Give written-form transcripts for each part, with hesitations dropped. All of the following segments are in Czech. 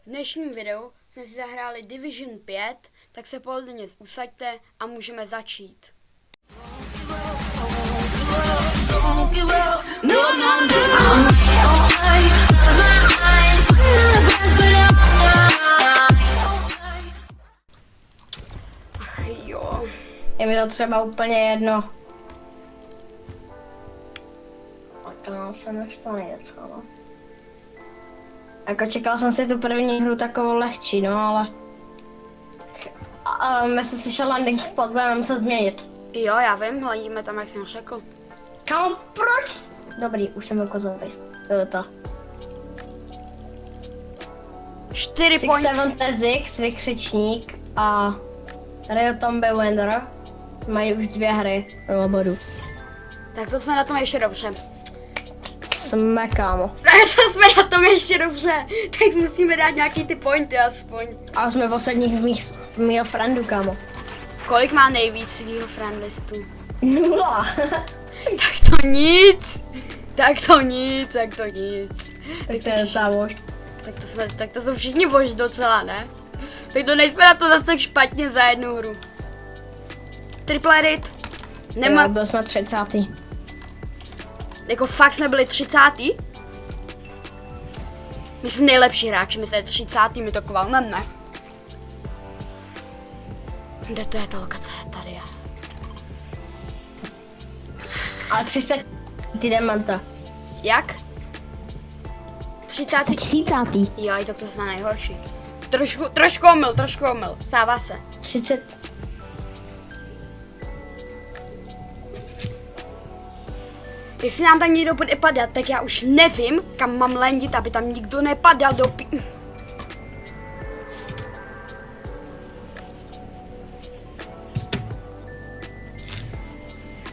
V dnešním videu jsme si zahráli Division 5, tak se pohodlně usaďte a můžeme začít. Ach jo. Je mi to třeba úplně jedno. Tak jsem nešlo něco, no. Jako čekal jsem si tu první hru takovou lehčí, no ale... myslím si, že landing spot budeme muset změnit. Jo, já vím, hledíme tam, jak jsem řekl. Kámo, proč? Dobrý, už jsem ukazový. To. 4 point. 6-7 Tezix, vykřičník a... Tady o Tomb Raider. Mají už 2 hry do bodu. Tak to jsme na tom ještě dobře. Jsme, kámo. Tak to jsme na tom ještě dobře. Tak musíme dát nějaký ty pointy aspoň. A jsme v posledních mýho friendu, kámo. Kolik má nejvíc svýho friendlistu? 0. Tak to nic. Tak to nic. Tak to je docela vož. Tak to jsou všichni vož docela, ne? Tak to nejsme na to zase tak špatně za jednu hru. Triple edit. Jo, byl jsme 30. Jako fakt jsme byli 30. My jsme nejlepší hráči, my jsme 30. my to kvalneme, ne? Kde to je ta lokace? Tady je. Ale 30 diamanta. Jak? 30. 30. Jo, tak to jsme nejhorší. Trošku omyl, stává se. 30. Jestli nám tam někdo bude padat, tak já už nevím, kam mám lendit, aby tam nikdo nepadal do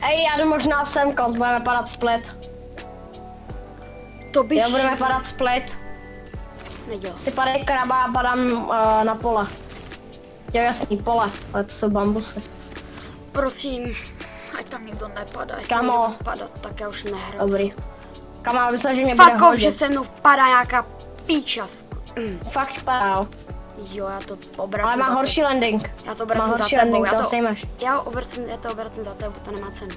Ej, já jdu možná sem, konc, budeme padat split. To bych Jo, budeme padat split. nedělal. Ty padej kraba a padám na pole. Jo, jasný, pole, ale to jsou bambusy. Prosím, ať tam nikdo nepadá, jestli Kamo. někdo padat, tak já už nehraju. Dobrý. Kamo, myslím, že mě bude Fuck off, že hodit. se mnou vpadá nějaká píčas. Fakt padá. Jo, já to Ale obracím má za horší landing. Já to Má obracím za horší tebou, landing, já to to sejmeš. obracím za tebou, to nemá cenu.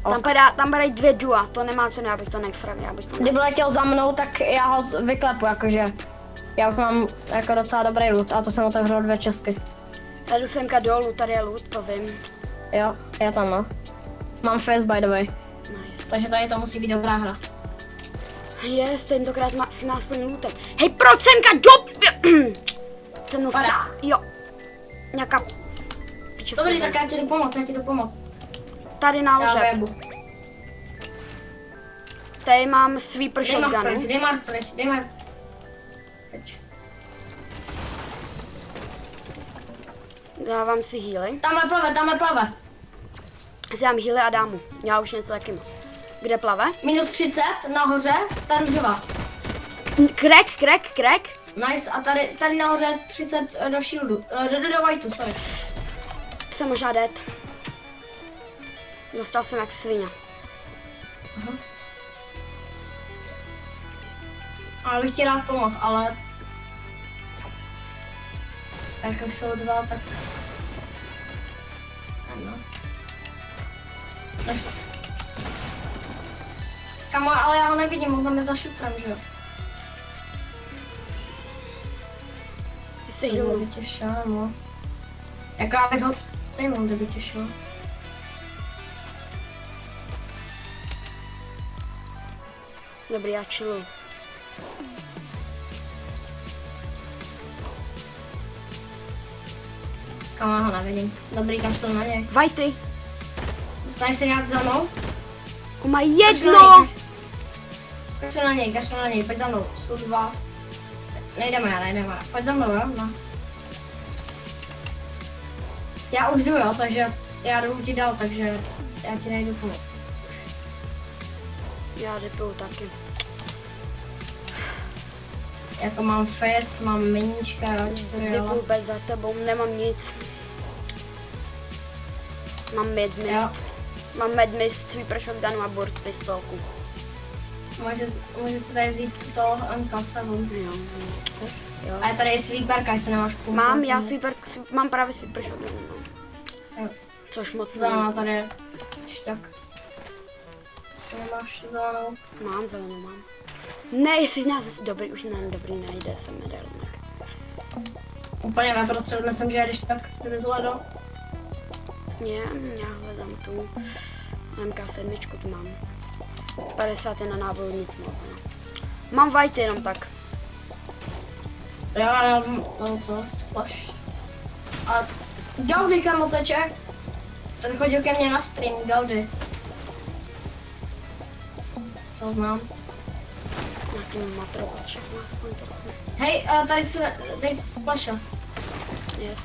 Ok. Tam padají 2 dua, to nemá cenu, já bych to nefragil, já bych to Kdyby letěl za mnou, tak já ho vyklepu, jakože. Já už mám jako docela dobrý loot a to jsem otevřel 2 česky. Já jdu semka dolů, tady je loot, to vím. Jo, já tam no. Mám face by the way. Nice. Takže tady to musí být dobrá hra. Yes, tentokrát si má aspoň lootet. Hej, proč semka do... Se mnou Padá. Jo. Nějaká... Píče Dobrý, zkuze. tak já ti jdu pomoct. Tady Já nahoře. vebu. Tady mám sweeper Dej mark shotgunu. pryč. Teď. Dávám si healy. Tamhle plave. Dám healy a dám mu. Já už něco taky mám. Kde plave? Minus 30, nahoře, ta růžová. Crack. Nice, a tady nahoře 30 do shieldu, do whiteu, sorry. Jsem možná dead. Dostal jsem jak svině. Ale bych ti rád pomohl, ale... Jak jsou 2, tak... Ano. Nešlo. Kamo, ale já ho nevidím, on tam je za šutrem, že jo? Jsi To healnu. by tě šel, no. Jako já bych ho sejmul, kdyby tě šel. Dobrý, já chilluju. Kamo, já ho nevidím. Dobrý, kašlu na něj. Vajty. Dostaneš se nějak za mnou? On má Kašlu jedno. na něj, pojď za mnou, jsou 2. Nejdeme, pojď za mnou, jo? No. Já už jdu, jo, takže já jdu ti dál, takže já ti nejdu pomoct. Já dypuju taky. Jako mám face, mám miníčka, jo, 4, Dypuju ale... bez za tebou, nemám nic. Mám mid mist. Jo. Mám mid mist, sweeper shotgunu a burst pistolku. Může si tady vzít to MK7. Jo, Chceš? jo. A je tady sweeperka, jestli nemáš půl. Mám, já mám právě sweeper shotgun, no. Jo. Což moc Zelená tady je. Když tak. Jestli nemáš zelenou. Mám zelenou, mám. Ne, jestli z nás dobrý, už ne, dobrý nejde, jsem medelnek. Úplně neprostřed, myslím, že když tak vyzhledo. Já hledám tu MK7, tu mám. 50 je na náboru, nic moc, no. Mám white jenom tak. Já no to splash. A Gaudy kamoteček. Ten chodil ke mně na stream, Gaudy. To znám. Nějaký matrovat všechno, aspoň trochu. Hej, tady se, dej to splasha. Yes.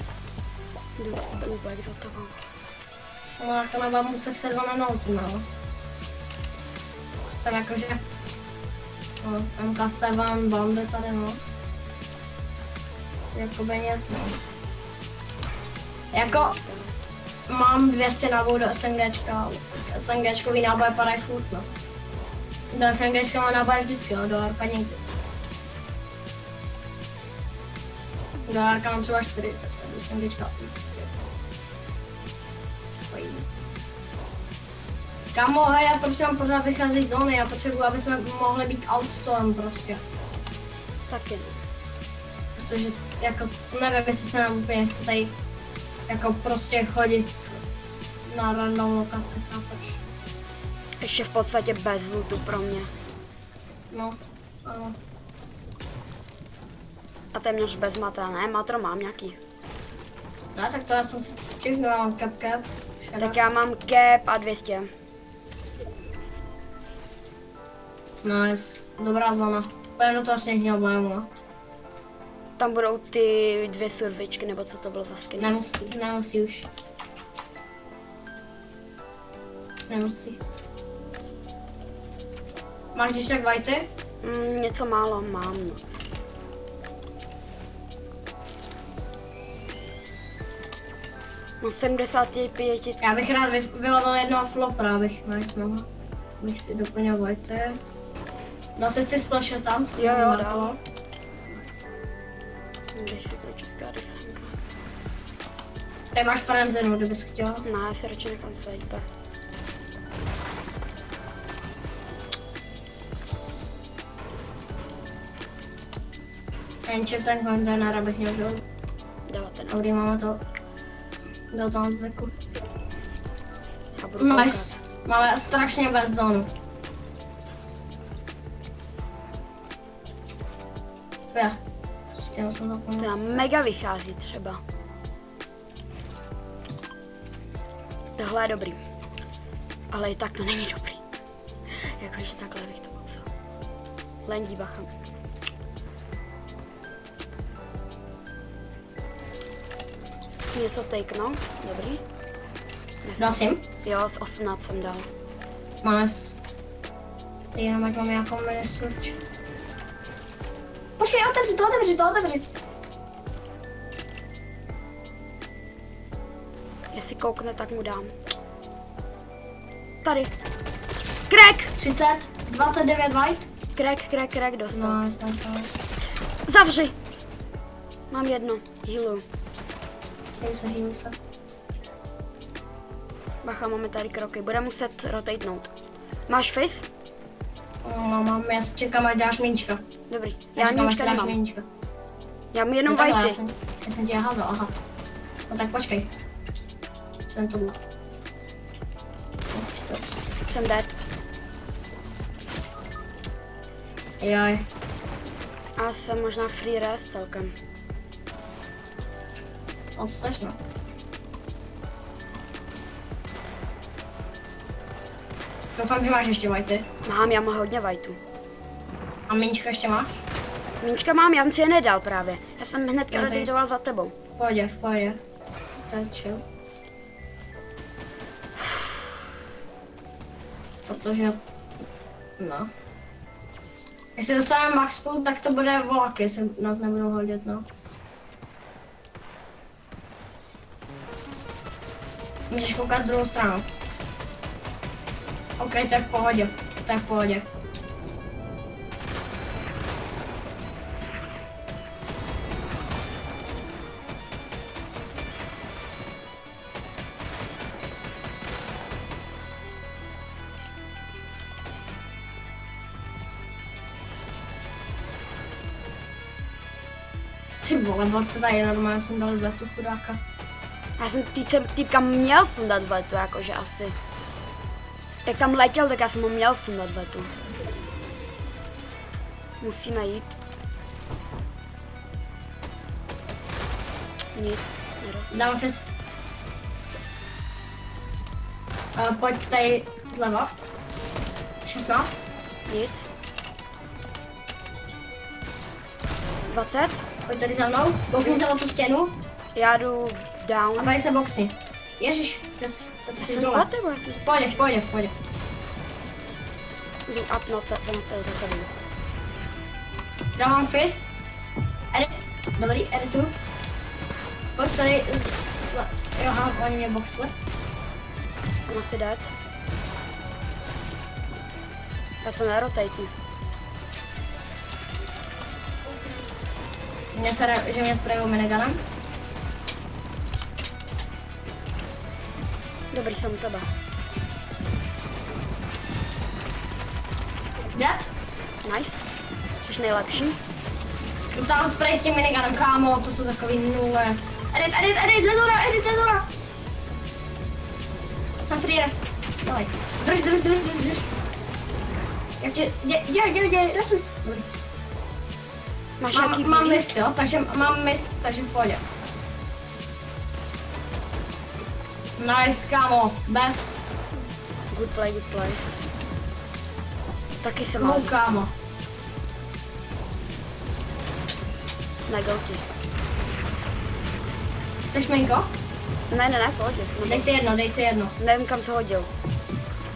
Jdu úplně za tobou. No, jako nebo musím se dva na noty, no. Jsem jakože... No, MK7, bomby tady, no. Jakoby nic, no. Jako, mám 200 nábojů do SNGčka, tak SNGčkový náboje padají furt, no. Do SNGčka má náboje vždycky, no, do RP nikdy. Do RK mám třeba 40, do SNGčka x. Kámo, hej, já proč mám pořád vycházet z zóny, já potřebuji, aby jsme mohli být outstorm prostě. Taky ne. Protože, jako, nevím, jestli se nám úplně chce tady, jako prostě chodit na random lokace, chápeš? Ještě v podstatě bez lootu pro mě. No, ano. A téměř bez matra, ne? Matro mám nějaký. No, tak to já jsem si těž nemám cap. Tak já mám cap a 200. Nice, dobrá zóna. Pojďme do toho sněžního biomu, no. Tam budou ty 2 survičky, nebo co to bylo za skin. Nemusí už. Nemusí. Máš když tak whitey? Něco málo mám, no. No 75. Já bych rád vylovil jednoho flopra, abych mohl. Bych si doplnil whitey. No se ty splashe tam, co Jo, jo, dalo. Když si pro česká desanka. Tady máš frenzenu, kdybys chtěl. No, já si radši nechám sniper. Jenže ten kontejner, abych měl žil. 19. Dobrý, máme to do toho zvyku. Já budu koukat. Nice. Máme strašně bad zónu. Já. Prostě musím To zapomenout. nám mega vychází třeba. Tohle je dobrý. Ale i tak to není dobrý. Jakože takhle bych to popsal. Lendí bacha. Chci něco takenout? Dobrý. Dal jsem? Jo, z 18 jsem dal. Nice. Teď jenom ať mám nějakou mini search. Počkej, otevři. Jestli koukne, tak mu dám. Tady. Crack! 30, 29 white. Crack, dostal. Nice. Zavři! Mám jedno. Healu. Heal se. Bacha, máme tady kroky. Bude muset rotatenout. Máš face? Mám, já si čekám, až dáš minčka. Dobrý. Já minčka nemám. Minčka. Já mám jenom takhle, whitey. Já jsem tě házal, aha. No tak počkej. Jsem to byl. Jsem dead. Jaj. A jsem možná free rest celkem. Odseš, no. Doufám, že máš ještě whitey. Mám, já mám hodně whiteů. A minčka ještě máš? Minčka mám, já jsem si je nedal právě. Já jsem hnedka No, rotateoval za tebou. V pohodě. To je chill. Protože... No. Jestli dostaneme max full, tak to bude vlak, jestli nás nebudou hodit, no. Můžeš koukat druhou stranu. OK, to je v pohodě. Ty vole, borce tady normálně jsem dal vetu chudáka. Já jsem týpka měl sundat vetu, jakože asi. Jak tam letěl, tak já jsem ho měl sundat vetu. Musíme jít. Nic, nedostanu. Dám fis. Pojď tady zleva. 16. Nic. 20. Pojď tady za mnou. Boxni se o tu stěnu. Já jdu down. A tady se boxni. Ježiš, ty jsi Jsem dole. po tebe, já jsem Pojď. jdu up na to. Dávám fist. Edit. Dobrý, editu. Pojď tady. Jo, aha, oni mě boxli. Jsem asi dead. Já to nerotatnu. Mně se, že mě sprayou miniganem. Dobrý, jsem u tebe. Dead? Nice. Jsi nejlepší. Dostávám spray s tím miniganem, kámo, to jsou takový nule. Edit, ze zora. Jsem free res. Dawaj. Drž. Jak tě, děj, resuj. Dobrý. Máš nějaký Mám bílý? mist, jo, takže v pohodě. Nice, kámo, best. Good play. Taky jsem mal. Kámo. Negouti. Chceš minko? Ne, pohodě. Dej si jedno. Nevím, kam se hodil.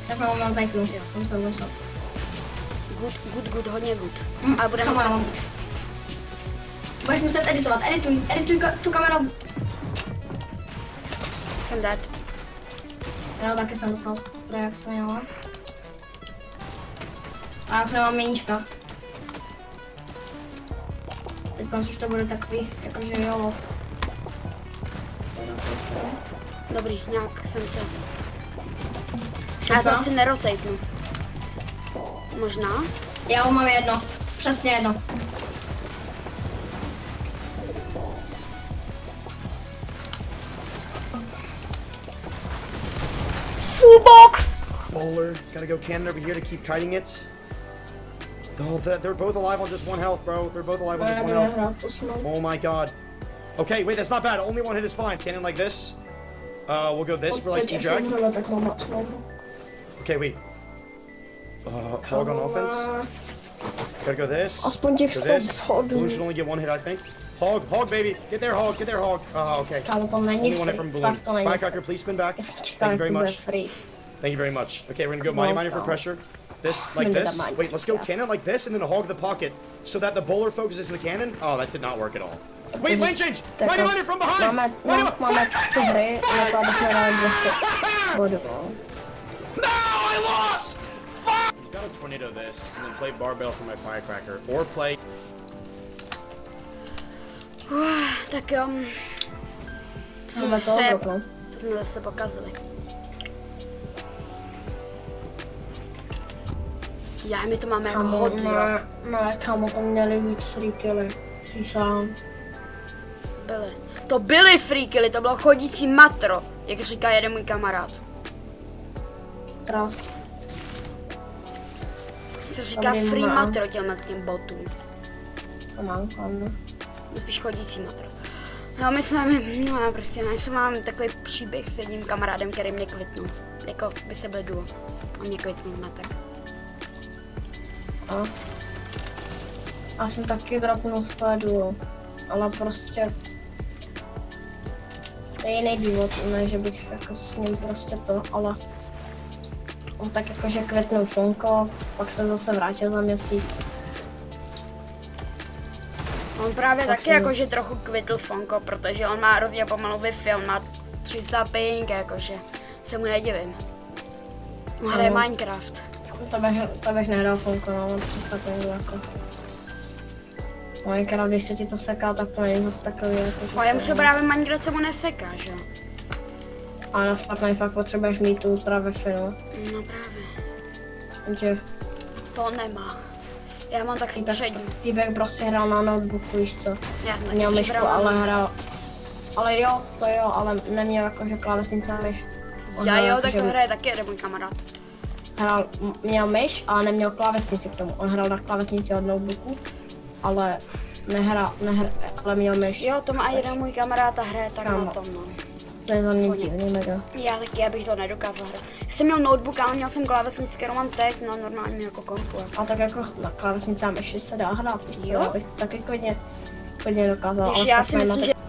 Já jsem ho měl tajknu. Jo. Musel. Good, hodně good. Ale budeme Kamera. Budeš muset editovat, edituj tu kameru. Jsem dead. Jo, taky jsem dostal spray, jak jsem měla. A já už nemám míníčka. Teď už to bude takový, jakože jolo. Dobrý, nějak jsem to. Já to 16? asi nerotatnu. Možná? Já ho mám jedno, přesně jedno. Full box! Bowler, gotta go cannon over here to keep kiting it. Oh, they're both alive on just one health, bro. They're both alive on just one health. Oh my god. Okay, wait, that's not bad. Only one hit is fine. Cannon like this. We'll go this for like eject. Okay, wait. Hog on offense. Gotta go this. Aspoň těch Go this. 100 hodů. Balloon should only get one hit, I think. Hog, baby. Get there, hog. Okay. Kámo, to není Only one hit free, from balloon. fakt to není. Firecracker, please spin back. Já jsem Thank čekal, you jak very to bude much. free. Thank you very much. Okay, we're gonna go mighty miner for pressure. This, like this. Wait, let's go cannon like this and then hog the pocket so that the bowler focuses the cannon. Oh, that did not work at all. Wait, lane change! Mighty miner from behind! Máme tři hry, jako abychom dali 200 bodů. No, I lost! Fuck! He's got to tornado this and then play barbell for my firecracker. Or play... Tak jo. To jsme zase pokazili. Já, my to máme jako hot drop. Ne, kámo, to měli víc free killy. Přísám. To byly free killy, to bylo chodící matro, jak říká jeden můj kamarád. Tras. Se říká Dobrý, free mám. matro těm botům. To mám, kámo. Spíš chodící matro. No, my jsme mám takový příběh s jedním kamarádem, který mě kvitnul. Jako by se byl duo. A mě kvitnul metek. Já jsem taky dropnul své duo, ale prostě to je jiný důvod, ne, že bych jako s ním prostě to, ale on tak jakože květnul Fonko, pak se zase vrátil za měsíc. On právě Tak taky jsem- jakože trochu kvitl Fonko, protože on má hrozně pomalu Wi-Fi, on má 300 ping, jakože se mu nedivím. On hraje Ano. Minecraft. To bych nehrál Fonko, no, mám 300 pingu jako. Minecraft, když se ti to seká, tak to není zase takový jako... že Ale to- už to právě Minecraft se mu neseká, že jo? Ale na Fortnite fakt potřebuješ mít tu ultra Wi-Fi, no. No právě. Takže To nemá. Já mám tak střední. Týbek prostě hrál na notebooku, víš co. Já jsem taky Měl myšku, přibrala. ale hrál. Ale jo, to jo, ale neměl jakože klávesnice a myš. On Já hrál jo, jakože tak to hraje taky jeden můj kamarád. měl myš, ale neměl klávesnici k tomu. On hrál na klávesnici od notebooku, ale ale měl myš. Jo, to má i jeden můj kamarád a hraje tak Kámo. na tom, no. To je za mě divný mega. Já bych to nedokázal hrát. Já jsem měl notebook, ale měl jsem klávesnici, kterou mám teď na normálním jako kompu. A tak jako na klávesnici a myši se dá hrát, víš co? Jo? Já bych taky klidně dokázal. Když ale já fakt si ne na myslím, tak- že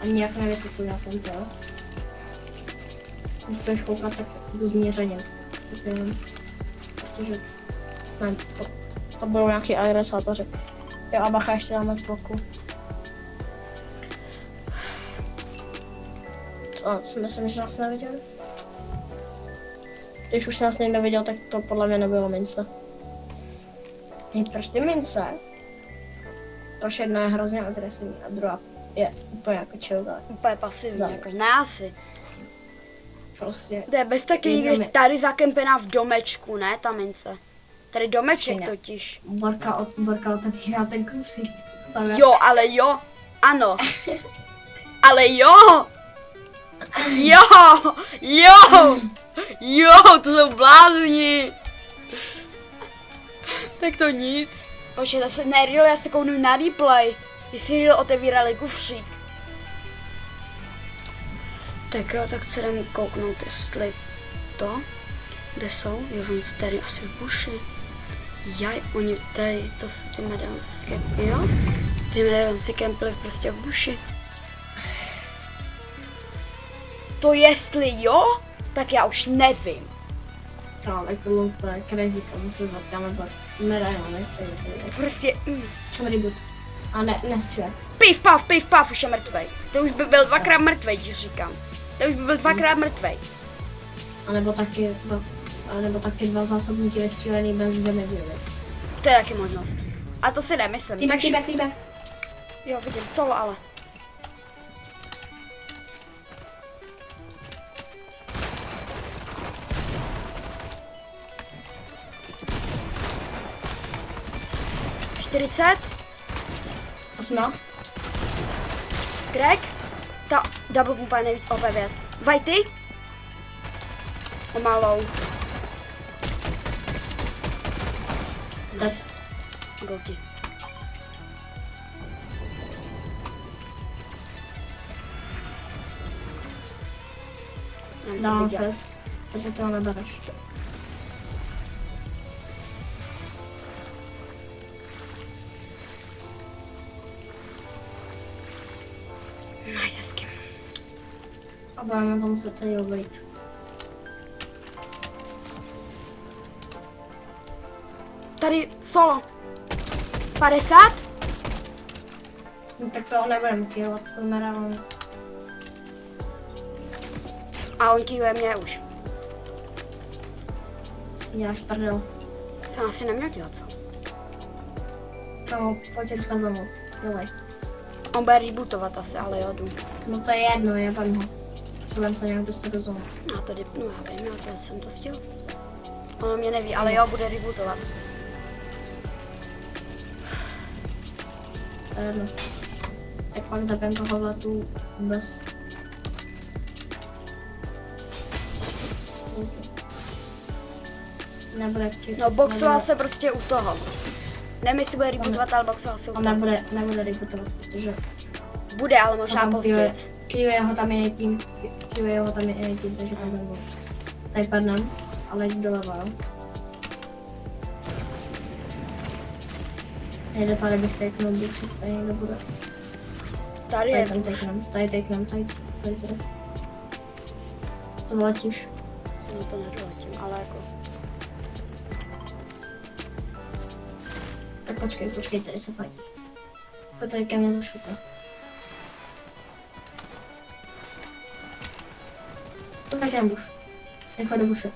A nijak nevykupuji na tento. Když budeš koukat, tak jdu změřením. Protože ne, to budou nějaký agresátoři. Jo a bacha ještě dáme z boku. Co myslím, že nás neviděli? Když už nás někdo viděl, tak to podle mě nebylo mince. Hej, proč ty mince? Tož jedna je hrozně agresivní a druhá je úplně jako chill, tak úplně pasivní, Zále. jako ne asi. prostě. To je bez taky Jedno někdy mi- tady zakempená v domečku, ne ta mince. Tady domeček Ne. totiž. Borka otevírá ten kufřík. Tam je. Jo, ale jo, ano. Ale jo! Jo! Jo! Jo, to jsou blázni! Tak to nic. Počkej, zase ne, Real, já se kouknu na replay. Jestli Real otevírali kufřík. Tak jo, tak se jdem kouknout, jestli to, kde jsou, jo, oni jsou tady asi v buši. Jaj, oni tady, to s tím medalonci kempili, jo? Ty medalonci kempili prostě v buši. To jestli jo, tak já už nevím. No, tak to je crazy, to musím dát, dáme bod. Medailony, to je. Prostě, Jsem reboot. A ne, nestříle. piv pav, už je mrtvej. To už by byl dvakrát mrtvej, když říkám. To už by byl dvakrát mrtvej. A nebo taky dva zásobníky vystřílený bez damage. To je taky možnost. A to si nemyslím. Týbek. Jo, vidím, solo ale. Čtyřicet. 18. Greg. Ta double pumpa je nejvíc OP věc. Vajty. Pomalou. Dead. Gouti. Dám fest. Takže to nebereš. Nice, hezky. A budeme to muset celý obejít. Tady solo. 50. No, tak to nebudeme kývat, to medáme. A on kývuje mě už. Děláš prdel. Jsem asi neměl dělat, co? Kámo, pojď rychle za mnou. Dělej. On bude rebootovat asi, ale jo, jdu. No to je jedno, jebem ho. Potřebujeme se nějak dostat do zóny. Já to dipnu, já vím, já to jsem to stihl. Ono mě neví, ale jo, bude rebootovat. To je jedno. Tak pak zabijem tohohle tu bez... Nebude chtít. No, boxoval se prostě u toho. Nevím, jestli bude rebootovat, ale boxoval se u On toho. nebude rebootovat, protože... Bude, ale možná později. Kývuje ho tam jiný tým, takže tam nebude. Tady padnem, ale jdu doleva, jo. Nejde tady bych taknul, když přesně někdo bude. Tady je. Tady taknem, tady. To letíš. No to nedoletím, ale jako. Tak počkej, tady se pojď. Pojď tady ke mně za šuka. Pojď ten buš. Nechoj do buše.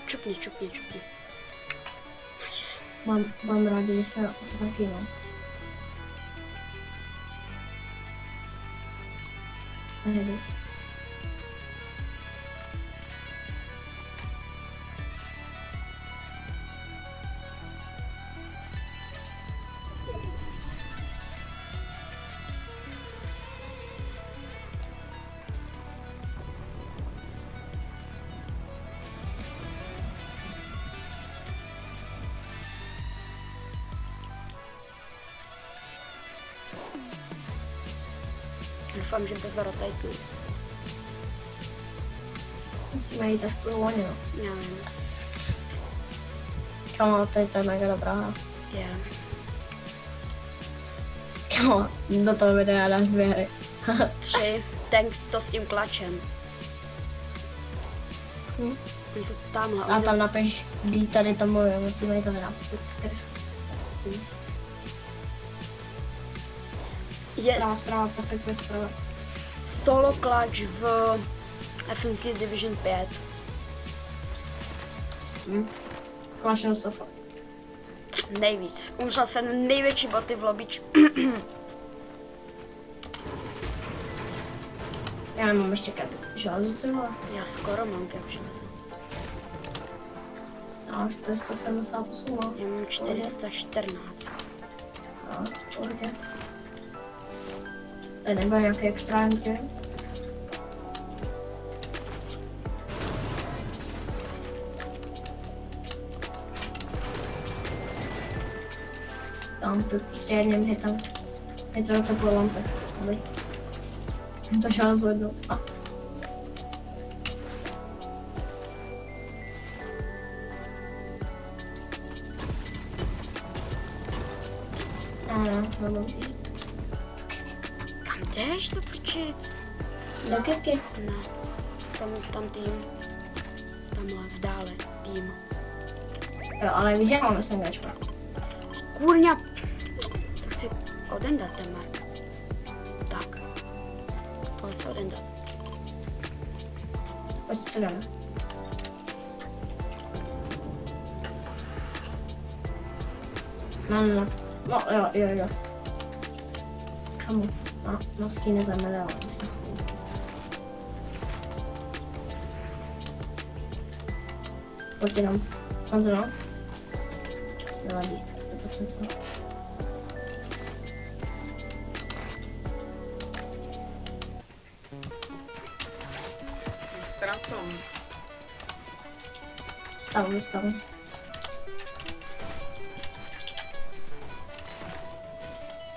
Čupni. Nice. Mám rádi, když se tam kývám. Nejde se. Doufám, že bez rotajtu. Musíme jít až půl loni, no. Já vím. Kamo, to je mega dobrá hra. Je. Kamo, do toho videa dáš 2 hry. 3. Tanks to s tím klačem. Hm. Oni jsou tamhle. A tam napiš, kdy tady to mluví, musíme to vydám. Je Zpráva, perfektně zpráva. solo clutch v FNC Division 5. Clash of Stuff. Nejvíc. Umřel jsem největší boty v lobbyč. Já nemám ještě železo, ty vole. Já skoro mám caption. Já 478 mám. Já mám 414. No, pohodě. Tady nebyl nějaký extra endgame. Tam to prostě jedním hitem. Je to takové lampy. Dobrý. To železo jednou. A. Ano, to bylo. Kam jdeš to počít? Do kytky. Ne. Tam tým. Tamhle v dále tým. Jo, ale víš, jak máme SNGčko. Kurňa. To chci odendat ten mark. Tak. Tohle chci odendat. Pojď co dáme. No. No, jo. Kamu? No, skýne tam nedala. Pojď jenom. Jsem to no? Nevadí. Pojď jsem to. Stratom. Stavu.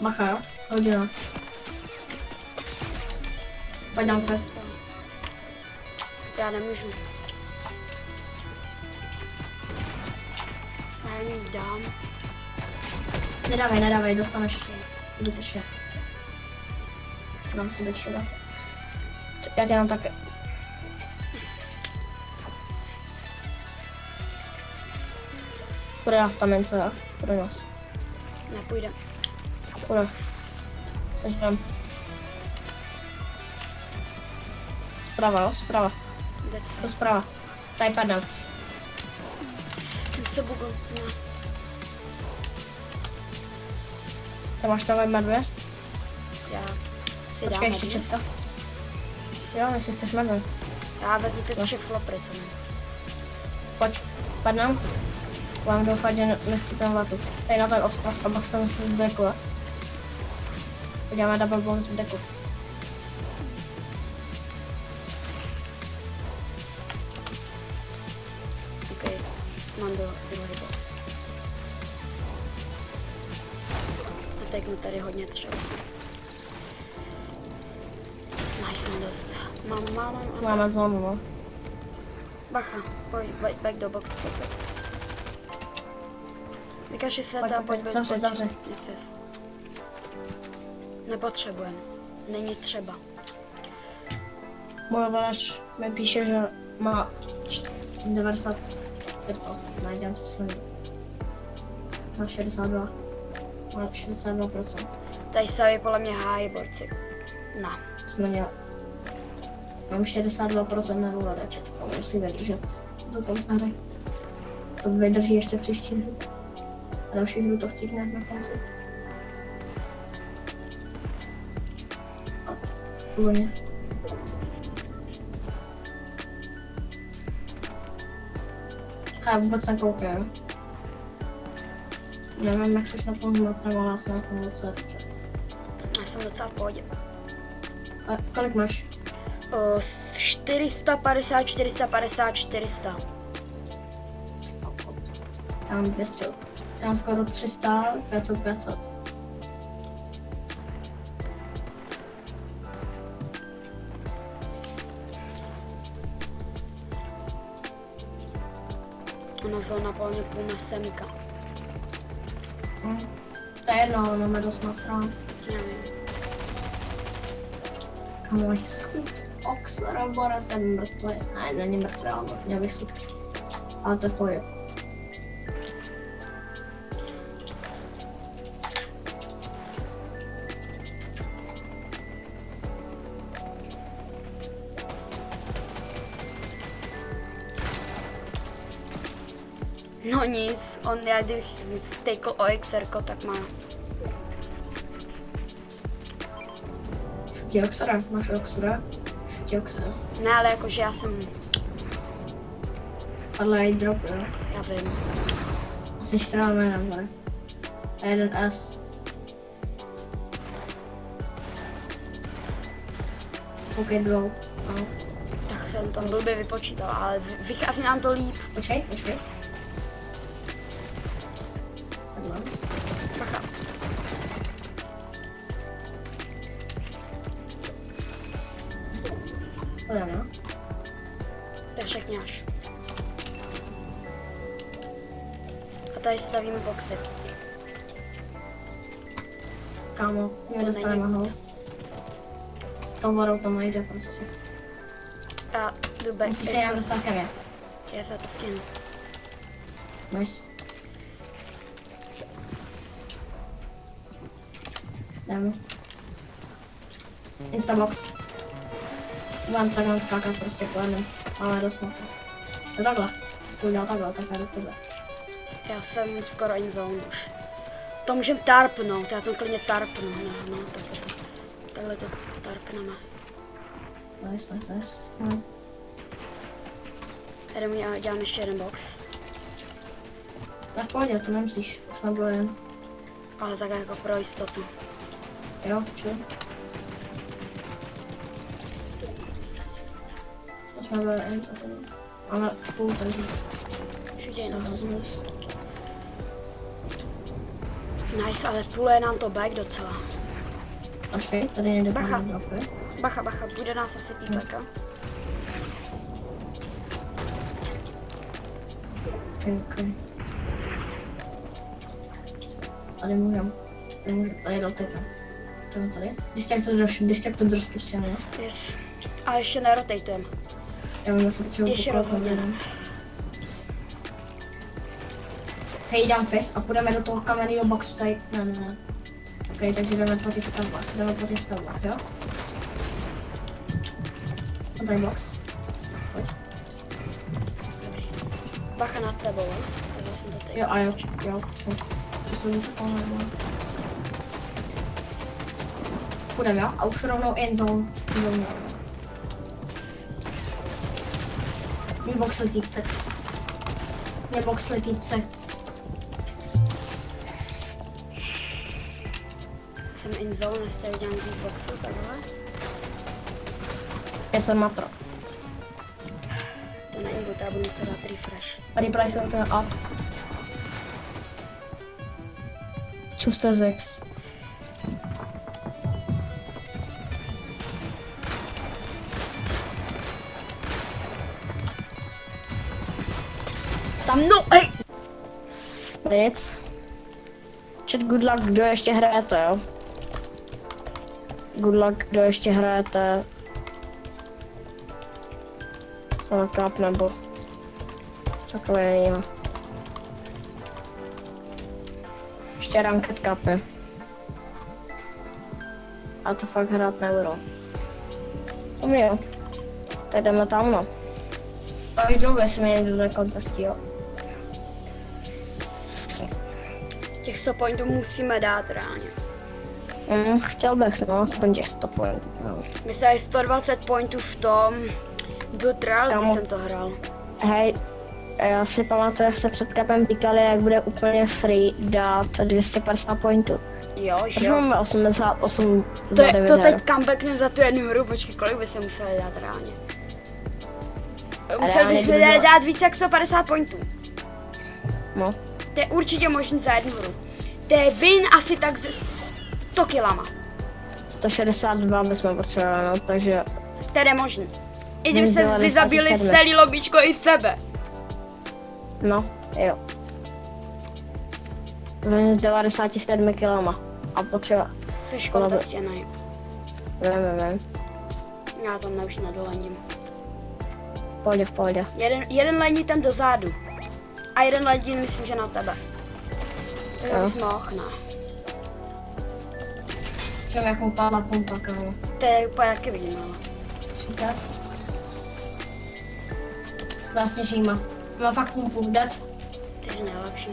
Bacha, jo? Hodí nás. Pojď nám fest. Já nemůžu. Já jim dám. Nedávej, dostaneš zbytečně. Dám si vyčovat. Já tě jenom také. Bude nás tam jen co, jo? Bude nás. Nepůjde. Bude. Takže tam. Zprava, jo? Zprava. Jde To zprava. Tady padám. se bugu. No. Tam máš tam medvěst? Já si dám Počkej, ještě medvěst. četka. Jo, jestli chceš medvěst. Já vezmu ty No. 3 flopry, co mám. Pojď, padám. Vám doufat, že nechci tam latu. Tady na ten ostrov a pak se musím zdekovat. Uděláme double bomb z deku. OK, mám druhý box. A teď mi tady hodně třeba. Nice, mám dost. Mám. Máme zónu, no. Bacha, pojď, back do boxu, pojď. Vykaši se Pojď, ta, pojď, pojď. zavři. Yes. Nepotřebujeme. Není třeba. Můj volač mi píše, že má 95%. Najdem si sem. Má 62. Má 62%. Tady jsou podle mě high borci. No. Jsme měli. Mám 62% na volačet, ale musí vydržet do konce hry. To vydrží ještě příští hru. A další hru to chci hned na konci. Úplně. A já vůbec nekoukám. Nevím, jak jsi na tom hmatném, ale já jsem na tom docela dobře. Já jsem docela v pohodě. A kolik máš? 450. Já mám 200. Já mám skoro 300, 500. Ono zóna plně půlne semka. To je jedno, ono mě dost matrá. Nevím. Kamoj. Oxlera borec je mrtvý. Ne, není mrtvý, ale mě vysup. Ale to je pohyb. No nic, já kdybych stejkl OXR-ko, tak má. Šutí Oxlera, máš Oxlera? Šutí Oxlera. Ne, ale jakože já jsem, Padla i drop, jo. já vím. Asi 14 jménem, ne? A jeden S. OK, drop. No. Tak jsem to blbě vypočítal, ale vychází nám to líp. Počkej. Padla. Bacha. Podám, jo. Tak řekněš. A tady stavíme boxy. Kámo, mě To dostaneme není hol. good. To vodou to nejde prostě. A jdu back. Musíš se nějak dostat ke mně. Já se to stěnu. Nice. Jdeme. Instabox. Mám takhle skákat prostě kolem. Máme dost moc. To takhle. Jsi to udělal takhle do tebe. Já jsem skoro in zone už. To můžem tarpnout, já to klidně tarpnu. No, takhle to tarpneme. Nice. No. Jdeme dělám ještě jeden box. Na v pohodě, to nemusíš. Jsme byli jen. Ale tak jako pro jistotu. Jo, chill. To jsme byli jen. Máme půl, takže... Šutěj nás. Nice, ale půle nám to back docela. Počkej, tady nejde Bacha. dropy. Bacha, bude nás asi týpeka. Okay. Tady můžem. Tady do tebe. Tady. Když tak to drž prostě, ne? Yes. Ale ještě nerotatujeme. Já mám zase potřebuji Ještě rozhodně ne. Hej, dám fist a půjdeme do toho kamenného boxu tady. Ne. Ok, takže jdeme po těch stavbách, jo? A tady box. Pojď. Dobrý. Bacha nad tebou, jo? Takže jsem to tady. Jo, a jo, to jsem to pomohla. Půjdeme, jo? A už rovnou end zone. Mě box letýpce. Jsem in zone, stejně dělám beatboxu, takhle. Já jsem matro. To není good, já budu muset dát refresh. Replay jsem up. Co jste zex? Tam no, hej! Nic. Chat, good luck, kdo ještě hrajete, jo? Good luck, kdo ještě hrajete. No, kap nebo cokoliv jiného. Ještě ranked kapy. A to fakt hrát nebudu. Jo. Tak jdeme tam, no. Tak jdu ve směru do kontestí, jo. Těch 100 pointů musíme dát reálně. Chtěl bych, no, aspoň těch 100 pointů. No. Myslím, že 120 pointů v tom Dude Reality jsem to hrál. Hej, já si pamatuju, jak jste před kapem říkali, jak bude úplně free dát 250 pointů. Jo, Už jo. máme 88 To, za je, 9 to teď her. comebacknem za tu jednu hru, počkej, kolik by se museli dát reálně? Museli Reálně bychom by bylo- dát více jak 150 pointů. No, To je určitě možný za jednu hru. To je win asi tak ze 100 kilama. 162 bychom potřebovali, no, takže To je možný. I kdyby se Dělali vyzabili 27. celý lobíčko i sebe. No, jo. S 97 kilama. A potřeba. Jsi kontestěnej. Vím. Já tam už nedolením. V pohodě. Jeden lení tam dozadu. A jeden lení myslím, že na tebe. Takže bys mohl, ne. Čem jak mu padla pumpa, kámo. To je úplně jaký vidím, ale. 30. Vlastně žíma. Má fakt pumpu, dead. Ty jsi nejlepší.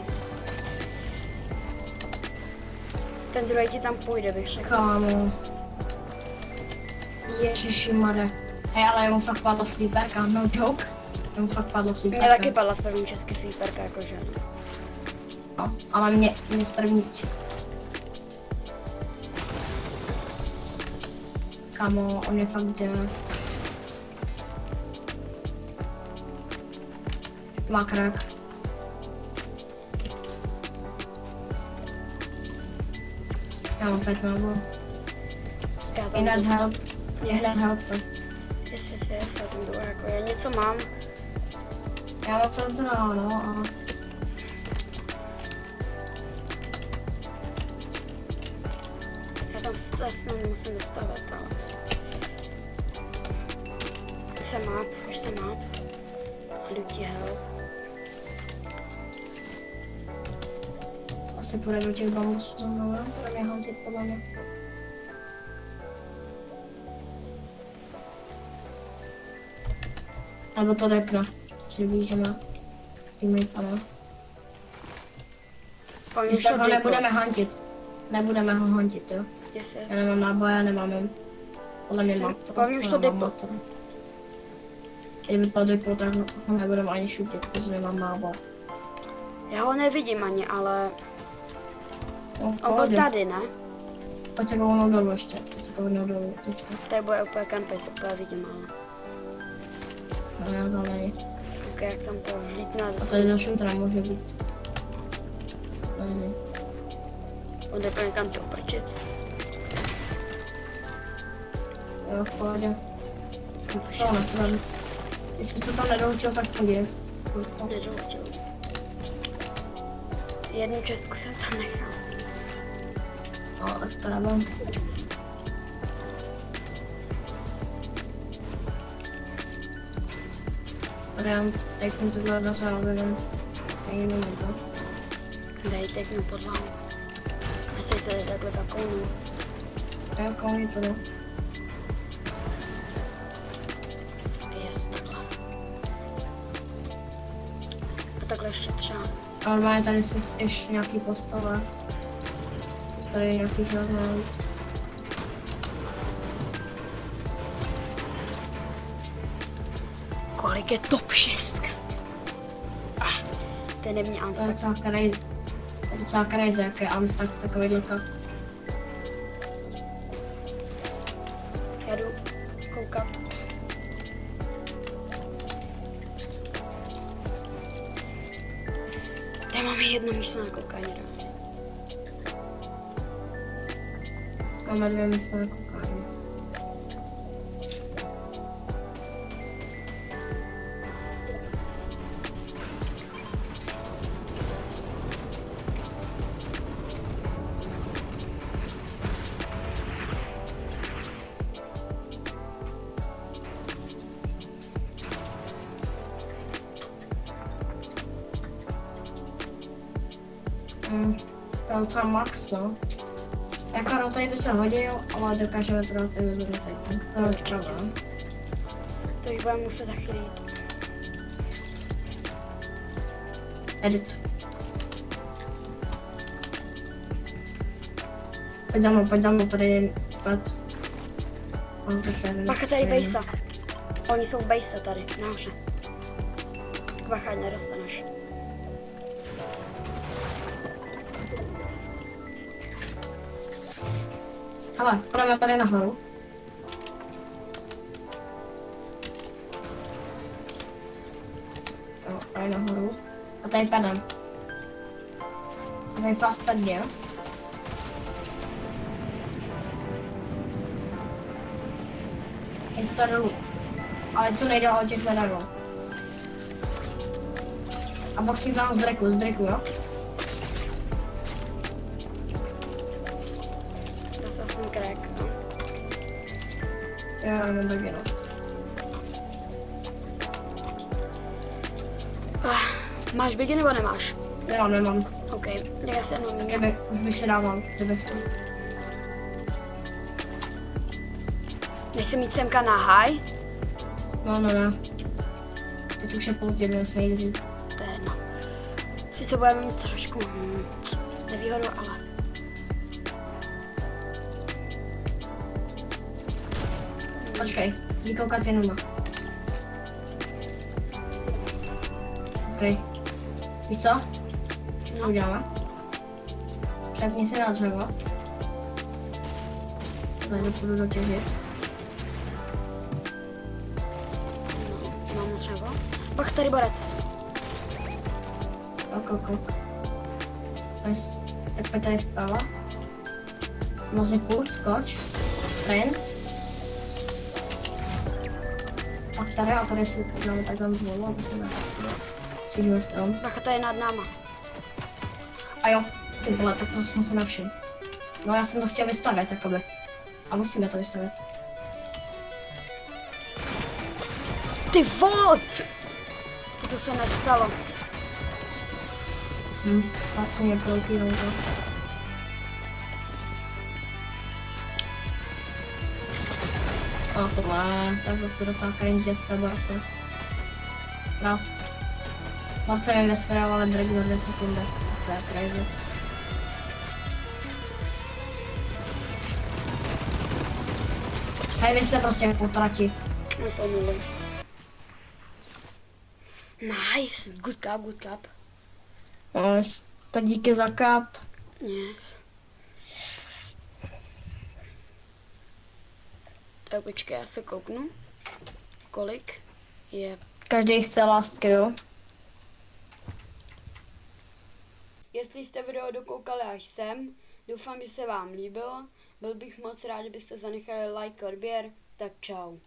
Ten druhý ti tam půjde, bych řekl. Kámo. Ježišimare. Hej, ale jemu fakt padla sweeperka, no joke. Jemu fakt padla sweeperka. Mně taky padla z první český sweeperka, jakože no. No, ale mě z první. Kámo, on je fakt jde. Má krak. Já mám 5 nebo. Já I need tam help. I Yes. need help. Yes, já tam jdu, jako já něco mám. Já mám centra, no a... Já tam snad musím dostavit, ale... Už jsem map. A jdu ti help. Asi půjde do těch bambusů za mnou, bude mě hontit podle mě. Nebo to repne, že ví, že má teammate, ne? Po Když tak ho nebudeme hantit. Nebudeme ho hantit, jo? Yes. Já nemám náboje, nemám jim. Podle mě mám Po mně už to dipl. Kdyby to dipl, tak ho nebudeme ani šutit, protože nemám náboj. Já ho nevidím ani, ale... No, On byl tady, ne? Pojď se kouknout dolů ještě, pojď se kouknout dolů, teďka. Tady bude úplně kampej, to úplně vidím, ale... No já to není. Ok, jak tam to vlítne A zase. tady do šutra může být. Není. On jde úplně někam doprčit. Jo, v pohodě. To ne. Jestli se tam nedoučil, tak to je. Nedoučil. Jednu čestku jsem tam nechal. No, tak to dávám. Tady já teď jsem tohle dosáhl, nevím. Není to. Dej teknu podlahu. Asi tady takhle takovou. Já komu to jde. Jest takhle. A takhle ještě třeba. Ale má tady si ještě nějaký postele. Tady je nějaký žádný víc. Kolik je top 6? To je nemě To je answer. docela crazy, jak je Amstack takový dělka. Já jdu koukat. Tady máme jedno místo na koukání. Máme 2 místa na koukání. To je docela max, no. Jako rotate by se hodil, ale dokážeme to dát i bez rotate. No, pravda. To jich budeme muset za chvíli jít. Edit. Pojď za mnou, tady je pad. Bacha, tady bejsa. Oni jsou v bejse tady, nahoře. Tak bacha, ať nedostaneš. Hele, půjdeme tady nahoru. Jo, tady nahoru. A tady padem. Tady fast pad, jo? Jít se dolů. Ale co nejdál od těch medalů. A pak si dám z dreku, jo? Dostal jsem crack, no. Já nemám taky, no. Máš běgy nebo nemáš? Já nemám. OK, tak já se jenom Už bych si dával, kdybych to. Nechci mít semka na high? No, ne. Teď už je pozdě, měl jsme jít dřív. To je jedno. Sice budeme mít trošku nevýhodu, ale... Počkej, jdi koukat jenom na. OK. Víš co? Co uděláme? Přepni si na dřevo. Tady půjdu do těch věc. No, mám třeba. Pak tady borec. Ok. Nice. Tak pojď tady zprava. Na zipu, skoč. Sprint. Pak tady a tady si dáme takhle dvolu, aby jsme nepostavili. Svížíme strom. Bacha, tady je nad náma. A jo, ty vole, tak to jsem se nevšiml. No já jsem to chtěl vystavět, jakoby. A musíme to vystavět. Ty vole! To se nestalo. Tak se mě proutýnou to. A tohle, tak to jsou docela cringe dětské borce. Trust. Borce mě vyspirovali break za 2 sekundy. To je crazy. Hej, vy jste prostě potrati. My se omluvím. Nice, good cup. Nice. Tak díky za kap. Yes. Tak počkej, já se kouknu. Kolik je... Každý chce lastky, jo? Jestli jste video dokoukali až sem, doufám, že se vám líbilo. Byl bych moc rád, kdybyste zanechali like, odběr, tak čau.